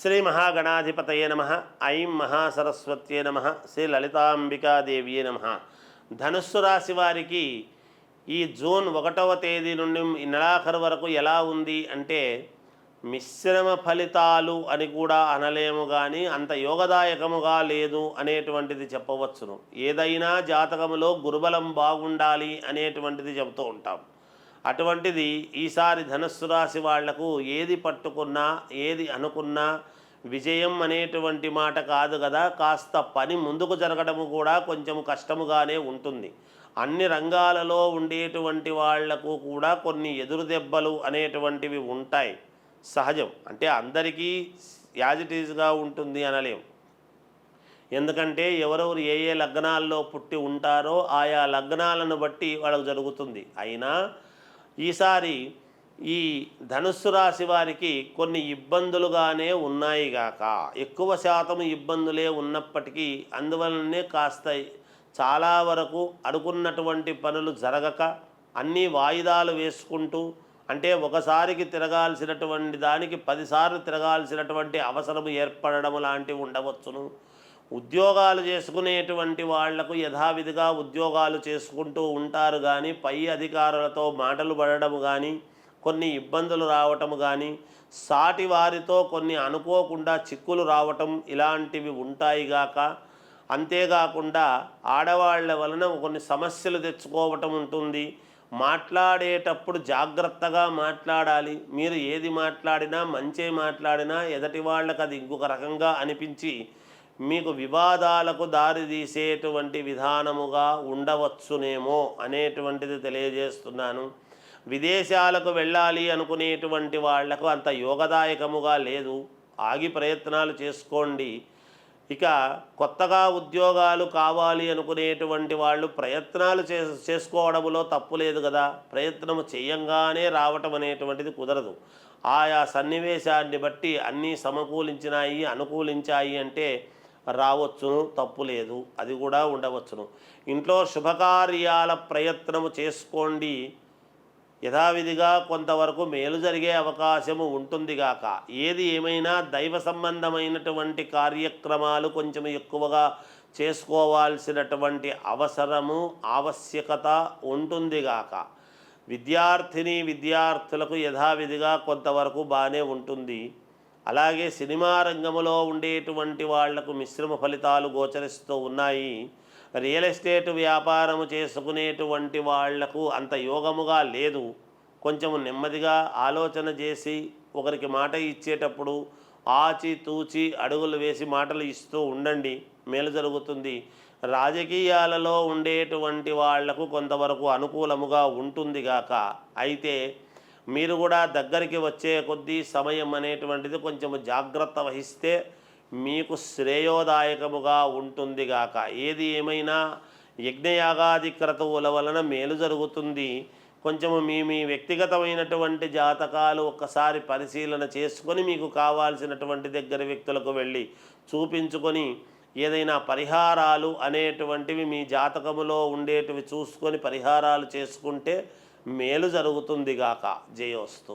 శ్రీ మహాగణాధిపతయే నమ. ఐం మహాసరస్వత్యే నమ. శ్రీ లలితాంబికాదేవియే నమ. ధనుస్సు రాశి వారికి ఈ జూన్ 1వ తేదీ నుండి ఈ నెలాఖరు వరకు ఎలా ఉంది అంటే మిశ్రమ ఫలితాలు అని కూడా అనలేము, కానీ అంత యోగదాయకముగా లేదు అనేటువంటిది చెప్పవచ్చును. ఏదైనా జాతకములో గురుబలం బాగుండాలి అనేటువంటిది చెబుతూ ఉంటాం. అటువంటిది ఈసారి ధనుస్సు రాశి వాళ్లకు ఏది పట్టుకున్నా ఏది అనుకున్నా విజయం అనేటువంటి మాట కాదు కదా, కాస్త పని ముందుకు జరగడము కూడా కొంచెం కష్టముగానే ఉంటుంది. అన్ని రంగాలలో ఉండేటువంటి వాళ్లకు కూడా కొన్ని ఎదురు దెబ్బలు అనేటువంటివి ఉంటాయి, సహజం. అంటే అందరికీ యాజ్ ఇట్ ఈజ్గా ఉంటుంది అనలేం. ఎందుకంటే ఎవరెవరు ఏ ఏ లగ్నాల్లో పుట్టి ఉంటారో ఆయా లగ్నాలను బట్టి వాళ్ళకు జరుగుతుంది. అయినా ఈసారి ఈ ధనుస్సు రాశి వారికి కొన్ని ఇబ్బందులుగానే ఉన్నాయి గాక, ఎక్కువ శాతం ఇబ్బందులే ఉన్నప్పటికీ అందువలనే కాస్త చాలా వరకు అనుకున్నటువంటి పనులు జరగక అన్నీ వాయిదాలు వేసుకుంటూ, అంటే ఒకసారికి తిరగాల్సినటువంటి దానికి 10 సార్లు తిరగాల్సినటువంటి అవసరం ఏర్పడడం లాంటివి ఉండవచ్చును. ఉద్యోగాలు చేసుకునేటువంటి వాళ్లకు యథావిధిగా ఉద్యోగాలు చేసుకుంటూ ఉంటారు, కానీ పై అధికారులతో మాటలు పడడం కానీ, కొన్ని ఇబ్బందులు రావటం కానీ, సాటి వారితో కొన్ని అనుకోకుండా చిక్కులు రావటం ఇలాంటివి ఉంటాయిగాక, అంతేకాకుండా ఆడవాళ్ల వలన కొన్ని సమస్యలు తెచ్చుకోవటం ఉంటుంది. మాట్లాడేటప్పుడు జాగ్రత్తగా మాట్లాడాలి. మీరు ఏది మాట్లాడినా మంచే మాట్లాడినా ఎదటి వాళ్ళకి అది ఇంకొక రకంగా అనిపించి మీకు వివాదాలకు దారితీసేటువంటి విధానముగా ఉండవచ్చునేమో అనేటువంటిది తెలియజేస్తున్నాను. విదేశాలకు వెళ్ళాలి అనుకునేటువంటి వాళ్లకు అంత యోగదాయకముగా లేదు, ఆగి ప్రయత్నాలు చేసుకోండి. ఇక కొత్తగా ఉద్యోగాలు కావాలి అనుకునేటువంటి వాళ్ళు ప్రయత్నాలు చేసుకోవడంలో తప్పు లేదు కదా, ప్రయత్నము చేయంగానే రావటం అనేటువంటిది కుదరదు. ఆయా సన్నివేశాన్ని బట్టి అన్నీ సమకూలించినాయి అనుకూలించాయి అంటే రావచ్చును, తప్పు లేదు, అది కూడా ఉండవచ్చును. ఇంట్లో శుభకార్యాల ప్రయత్నము చేసుకోండి. యథావిధిగా కొంతవరకు మేలు జరిగే అవకాశము ఉంటుంది గాక. ఏది ఏమైనా దైవ సంబంధమైనటువంటి కార్యక్రమాలు కొంచెం ఎక్కువగా చేసుకోవాల్సినటువంటి అవసరము ఆవశ్యకత ఉంటుంది గాక. విద్యార్థులకు యథావిధిగా కొంతవరకు బాగానే ఉంటుంది. అలాగే సినిమా రంగంలో ఉండేటువంటి వాళ్లకు మిశ్రమ ఫలితాలు గోచరిస్తూ ఉన్నాయి. రియల్ ఎస్టేట్ వ్యాపారము చేసుకునేటువంటి వాళ్లకు అంత యోగముగా లేదు. కొంచెం నెమ్మదిగా ఆలోచన చేసి ఒకరికి మాట ఇచ్చేటప్పుడు ఆచి తూచి అడుగులు వేసి మాటలు ఇస్తూ ఉండండి, మేలు జరుగుతుంది. రాజకీయాలలో ఉండేటువంటి వాళ్లకు కొంతవరకు అనుకూలముగా ఉంటుంది గాక. అయితే మీరు కూడా దగ్గరికి వచ్చే కొద్దీ సమయం అనేటువంటిది కొంచెం జాగ్రత్త వహిస్తే మీకు శ్రేయోదాయకముగా ఉంటుంది గాక. ఏది ఏమైనా యజ్ఞయాగాది క్రతువుల వలన మేలు జరుగుతుంది. కొంచెము మీ వ్యక్తిగతమైనటువంటి జాతకాలు ఒక్కసారి పరిశీలన చేసుకొని మీకు కావాల్సినటువంటి దగ్గర వ్యక్తులకు వెళ్ళి చూపించుకొని ఏదైనా పరిహారాలు అనేటువంటివి మీ జాతకములో ఉండేటివి చూసుకొని పరిహారాలు చేసుకుంటే మేలు జరుగుతుంది గాక. జయోస్తు.